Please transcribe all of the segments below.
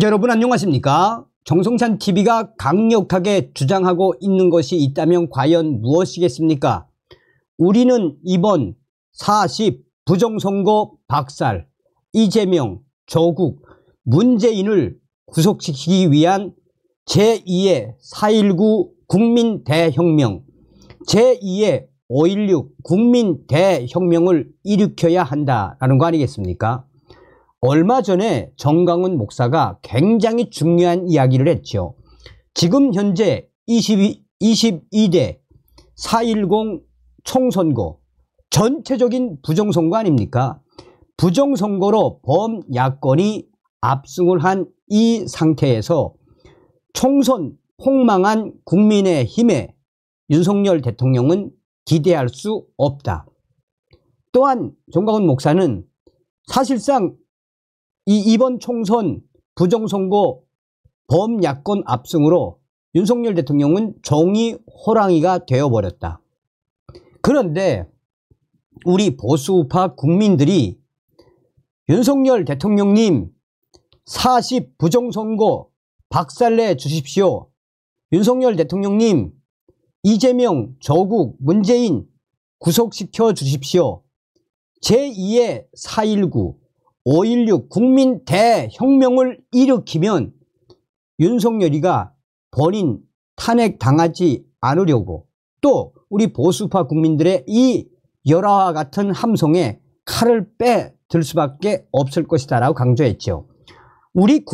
여러분 안녕하십니까? 정성찬 TV가 강력하게 주장하고 있는 것이 있다면 과연 무엇이겠습니까? 우리는 이번 40 부정선거 박살, 이재명, 조국, 문재인을 구속시키기 위한 제2의 4.19 국민대혁명, 제2의 5.16 국민대혁명을 일으켜야 한다라는 거 아니겠습니까? 얼마 전에 정강훈 목사가 굉장히 중요한 이야기를 했죠. 지금 현재 22대 4.10 총선거, 전체적인 부정선거 아닙니까? 부정선거로 범야권이 압승을 한 이 상태에서 총선 폭망한 국민의힘에 윤석열 대통령은 기대할 수 없다. 또한 정강훈 목사는 사실상 이번 총선 부정선거 범야권 압승으로 윤석열 대통령은 종이 호랑이가 되어버렸다. 그런데 우리 보수우파 국민들이 윤석열 대통령님 40 부정선거 박살내 주십시오. 윤석열 대통령님 이재명, 조국, 문재인 구속시켜 주십시오. 제2의 4.19 5.16 국민대혁명을 일으키면 윤석열이가 본인 탄핵당하지 않으려고, 또 우리 보수파 국민들의 이 열화와 같은 함성에 칼을 빼들 수밖에 없을 것이다 라고 강조했죠. 우리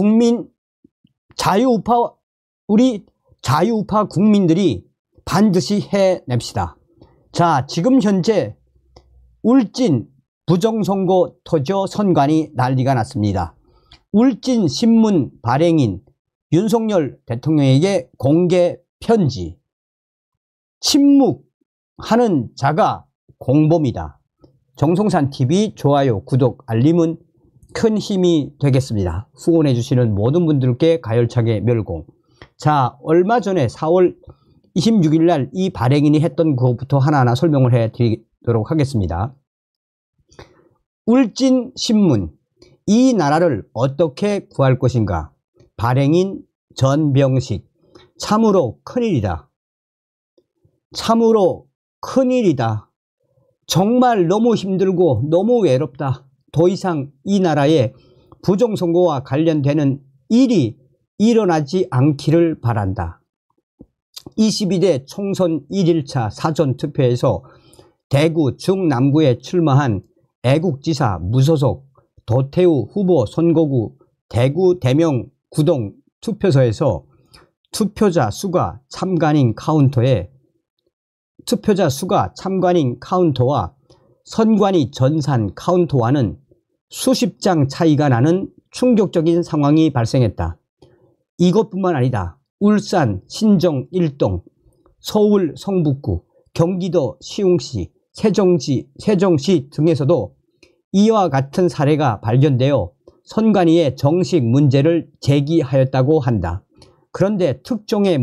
자유우파 국민들이 반드시 해냅시다. 자, 지금 현재 울진 부정선거 터져 선관위 난리가 났습니다. 울진 신문 발행인 윤석열 대통령에게 공개 편지, 침묵하는 자가 공범이다. 정성찬 TV 좋아요, 구독, 알림은 큰 힘이 되겠습니다. 후원해 주시는 모든 분들께 가열차게 멸공. 자, 얼마 전에 4월 26일 날 이 발행인이 했던 것부터 하나하나 설명을 해 드리도록 하겠습니다. 울진 신문, 이 나라를 어떻게 구할 것인가? 발행인 전병식, 참으로 큰일이다. 참으로 큰일이다. 정말 너무 힘들고 너무 외롭다. 더 이상 이 나라에 부정선거와 관련되는 일이 일어나지 않기를 바란다. 22대 총선 1일차 사전투표에서 대구 중남구에 출마한 애국지사 무소속 도태우 후보 선거구 대구 대명 구동 투표소에서 투표자 수가 참관인 카운터와 선관위 전산 카운터와는 수십 장 차이가 나는 충격적인 상황이 발생했다. 이것뿐만 아니다. 울산 신정 1동, 서울 성북구, 경기도 시흥시, 세종시 등에서도 이와 같은 사례가 발견되어 선관위에 정식 문제를 제기하였다고 한다. 그런데 특종의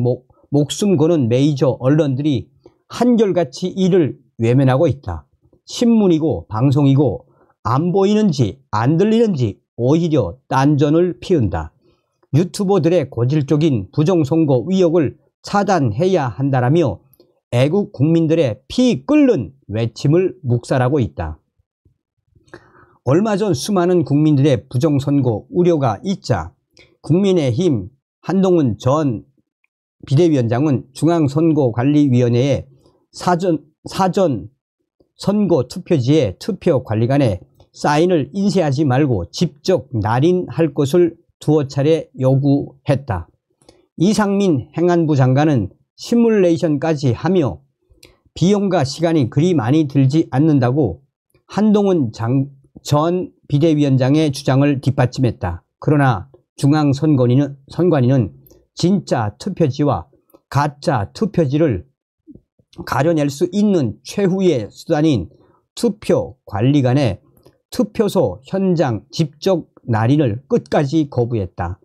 목숨 거는 메이저 언론들이 한결같이 이를 외면하고 있다. 신문이고 방송이고 안 보이는지 안 들리는지 오히려 딴전을 피운다. 유튜버들의 고질적인 부정선거 의혹을 차단해야 한다라며 애국 국민들의 피 끓는 외침을 묵살하고 있다. 얼마 전 수많은 국민들의 부정선거 우려가 있자 국민의힘 한동훈 전 비대위원장은 중앙선거관리위원회에 사전 선거 투표지에 투표관리관에 사인을 인쇄하지 말고 직접 날인할 것을 두어 차례 요구했다. 이상민 행안부 장관은 시뮬레이션까지 하며 비용과 시간이 그리 많이 들지 않는다고 한동훈 전 비대위원장의 주장을 뒷받침했다. 그러나 중앙선관위는 진짜 투표지와 가짜 투표지를 가려낼 수 있는 최후의 수단인 투표관리관의 투표소 현장 직접 날인을 끝까지 거부했다.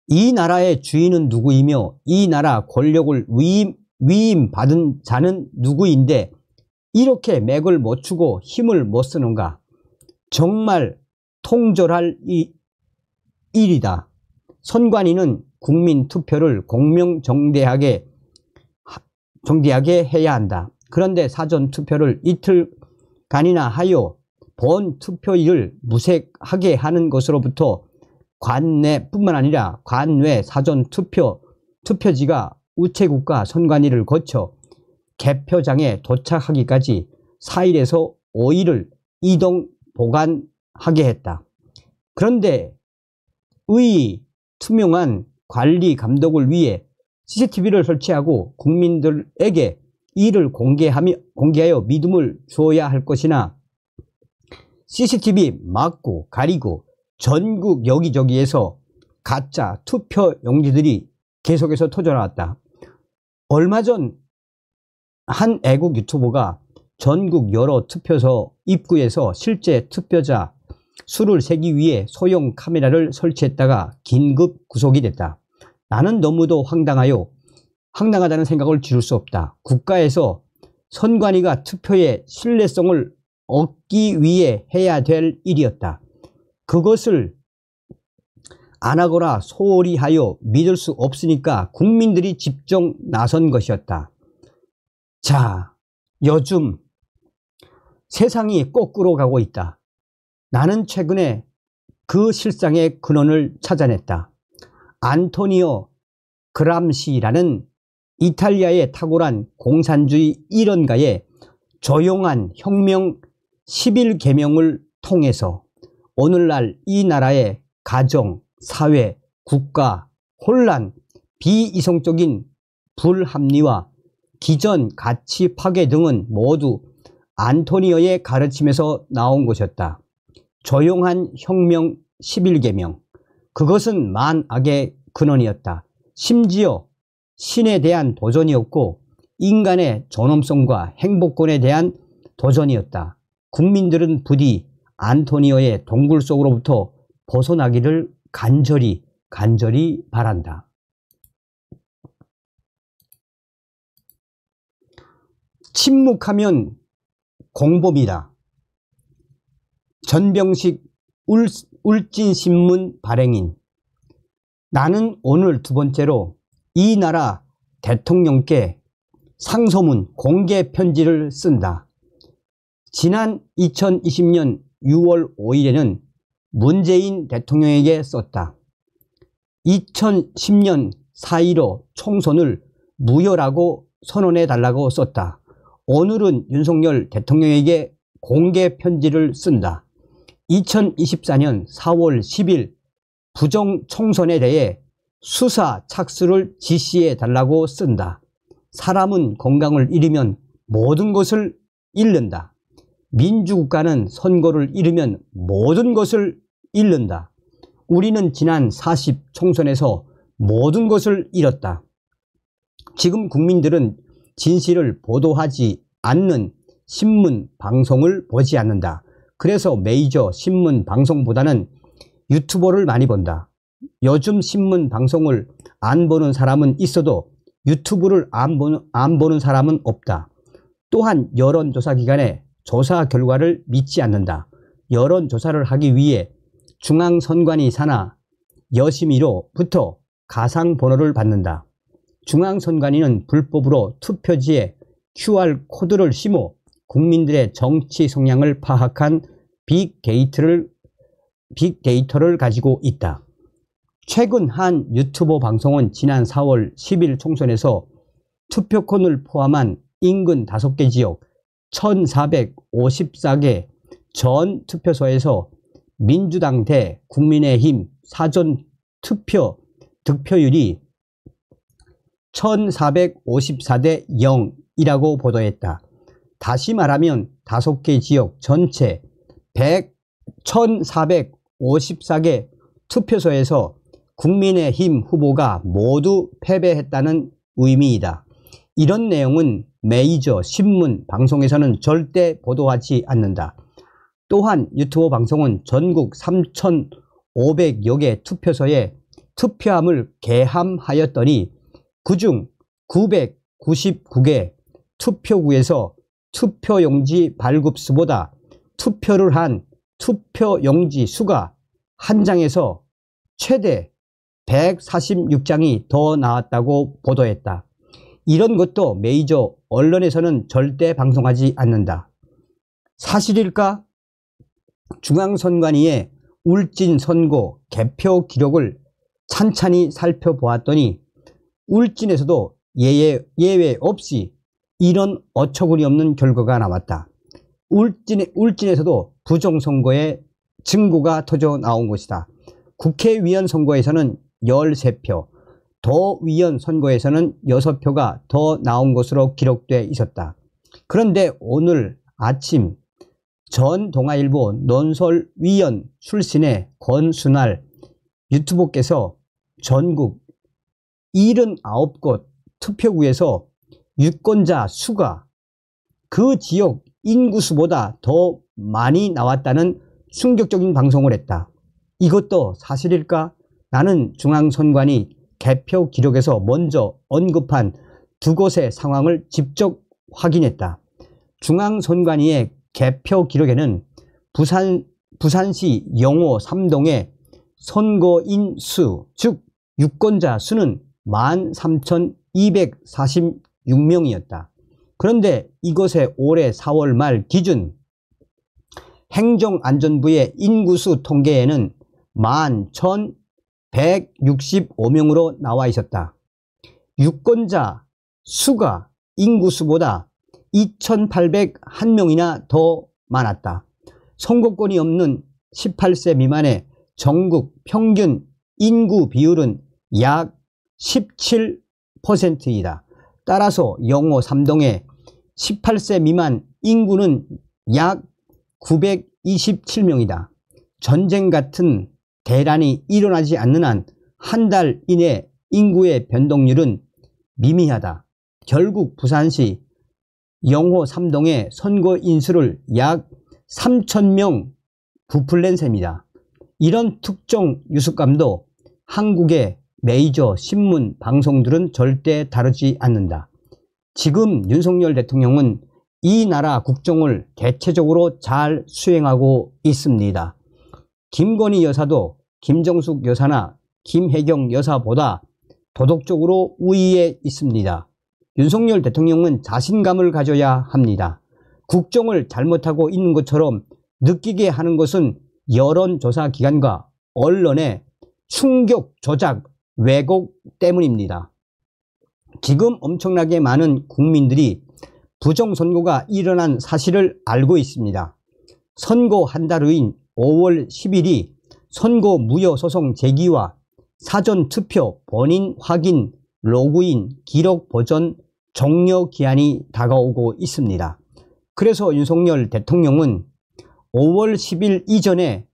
이 나라의 주인은 누구이며 이 나라 권력을 위임받은 자는 누구인데 이렇게 맥을 못 추고 힘을 못 쓰는가? 정말 통절할 일이다. 선관위는 국민 투표를 공명정대하게 해야 한다. 그런데 사전 투표를 이틀간이나 하여 본 투표일을 무색하게 하는 것으로부터 관내뿐만 아니라 관외 사전 투표지가 우체국과 선관위를 거쳐 개표장에 도착하기까지 4일에서 5일을 이동 보관하게 했다. 그런데 의 투명한 관리 감독을 위해 CCTV를 설치하고 국민들에게 이를 공개하여 믿음을 주어야 할 것이나 CCTV 막고 가리고 전국 여기저기에서 가짜 투표 용지들이 계속해서 터져나왔다. 얼마 전 한 애국 유튜버가 전국 여러 투표소 입구에서 실제 투표자 수를 세기 위해 소형 카메라를 설치했다가 긴급 구속이 됐다. 나는 너무도 황당하다는 생각을 지울 수 없다. 국가에서 선관위가 투표의 신뢰성을 얻기 위해 해야 될 일이었다. 그것을 안 하거나 소홀히 하여 믿을 수 없으니까 국민들이 직접 나선 것이었다. 자, 요즘 세상이 거꾸로 가고 있다. 나는 최근에 그 실상의 근원을 찾아냈다. 안토니오 그람시라는 이탈리아의 탁월한 공산주의 일원가의 조용한 혁명 11계명을 통해서 오늘날 이 나라의 가정, 사회, 국가, 혼란, 비이성적인 불합리와 기존 가치 파괴 등은 모두 안토니오의 가르침에서 나온 것이었다. 조용한 혁명 11계명. 그것은 만악의 근원이었다. 심지어 신에 대한 도전이었고 인간의 존엄성과 행복권에 대한 도전이었다. 국민들은 부디 안토니오의 동굴 속으로부터 벗어나기를 간절히 바란다. 침묵하면 공범이다. 전병식 울진신문 발행인. 나는 오늘 두 번째로 이 나라 대통령께 상소문 공개 편지를 쓴다. 지난 2020년 6월 5일에는 문재인 대통령에게 썼다. 2010년 4.15 총선을 무효라고 선언해 달라고 썼다. 오늘은 윤석열 대통령에게 공개 편지를 쓴다. 2024년 4월 10일 부정총선에 대해 수사 착수를 지시해 달라고 쓴다. 사람은 건강을 잃으면 모든 것을 잃는다. 민주국가는 선거를 잃으면 모든 것을 잃는다. 우리는 지난 40 총선에서 모든 것을 잃었다. 지금 국민들은 진실을 보도하지 않는 신문, 방송을 보지 않는다. 그래서 메이저 신문, 방송보다는 유튜버를 많이 본다. 요즘 신문, 방송을 안 보는 사람은 있어도 유튜브를 안 보는 사람은 없다. 또한 여론조사 기관의 조사 결과를 믿지 않는다. 여론조사를 하기 위해 중앙선관위 산하 여심위로부터 가상번호를 받는다. 중앙선관위는 불법으로 투표지에 QR코드를 심어 국민들의 정치 성향을 파악한 빅데이터를 가지고 있다. 최근 한 유튜버 방송은 지난 4월 10일 총선에서 투표권을 포함한 인근 5개 지역 1454개 전 투표소에서 민주당 대 국민의힘 사전 투표 득표율이 1454대 0이라고 보도했다. 다시 말하면 5개 지역 전체 1454개 투표소에서 국민의힘 후보가 모두 패배했다는 의미이다. 이런 내용은 메이저 신문, 방송에서는 절대 보도하지 않는다. 또한 유튜브 방송은 전국 3,500여 개 투표소에 투표함을 개함하였더니 그중 999개 투표구에서 투표용지 발급수보다 투표를 한 투표용지 수가 한 장에서 최대 146장이 더 나왔다고 보도했다. 이런 것도 메이저 언론에서는 절대 방송하지 않는다. 사실일까? 중앙선관위의 울진 선거 개표 기록을 찬찬히 살펴보았더니 울진에서도 예외 없이 이런 어처구니 없는 결과가 나왔다. 울진에서도 부정선거의 증거가 터져 나온 것이다. 국회의원 선거에서는 13표, 도의원 선거에서는 6표가 더 나온 것으로 기록되어 있었다. 그런데 오늘 아침 전 동아일보 논설위원 출신의 권순할 유튜버께서 전국 79곳 투표구에서 유권자 수가 그 지역 인구수보다 더 많이 나왔다는 충격적인 방송을 했다. 이것도 사실일까? 나는 중앙선관위 개표 기록에서 먼저 언급한 두 곳의 상황을 직접 확인했다. 중앙선관위의 개표 기록에는 부산시 영호 3동의 선거인 수, 즉 유권자 수는 13,246명이었다. 그런데 이것의 올해 4월 말 기준 행정안전부의 인구수 통계에는 11,165명으로 나와 있었다. 유권자 수가 인구수보다 2,801명이나 더 많았다. 선거권이 없는 18세 미만의 전국 평균 인구 비율은 약 17%이다. 따라서 영호 3동의 18세 미만 인구는 약 927명이다. 전쟁 같은 대란이 일어나지 않는 한 한 달 이내 인구의 변동률은 미미하다. 결국 부산시 영호 3동의 선거 인수를 약 3,000명 부풀낸 셈이다. 이런 특정 뉴스감도 한국의 메이저 신문 방송들은 절대 다루지 않는다. 지금 윤석열 대통령은 이 나라 국정을 대체적으로 잘 수행하고 있습니다. 김건희 여사도 김정숙 여사나 김혜경 여사보다 도덕적으로 우위에 있습니다. 윤석열 대통령은 자신감을 가져야 합니다. 국정을 잘못하고 있는 것처럼 느끼게 하는 것은 여론조사 기관과 언론의 충격 조작, 왜곡 때문입니다. 지금 엄청나게 많은 국민들이 부정선거가 일어난 사실을 알고 있습니다. 선거 한 달 후인 5월 10일이 선거 무효소송 제기와 사전투표 본인 확인, 로그인, 기록 보존 종료 기한이 다가오고 있습니다. 그래서 윤석열 대통령은 5월 10일 이전에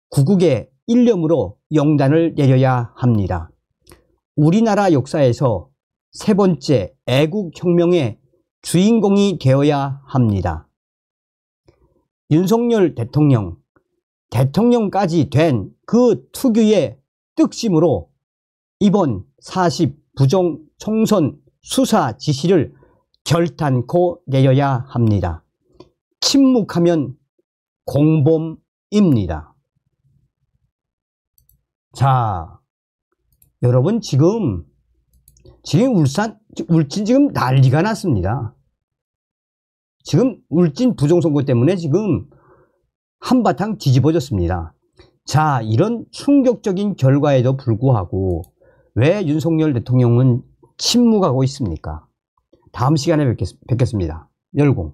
구국의 일념으로 영단을 내려야 합니다. 우리나라 역사에서 세 번째 애국혁명의 주인공이 되어야 합니다. 윤석열 대통령까지 된 그 특유의 뜻심으로 이번 40 부정 총선 수사 지시를 결단코 내려야 합니다. 침묵하면 공범입니다. 자, 여러분 지금 울진 지금 난리가 났습니다. 지금 울진 부정선거 때문에 지금 한바탕 뒤집어졌습니다. 자, 이런 충격적인 결과에도 불구하고 왜 윤석열 대통령은 침묵하고 있습니까? 다음 시간에 뵙겠습니다. 열공.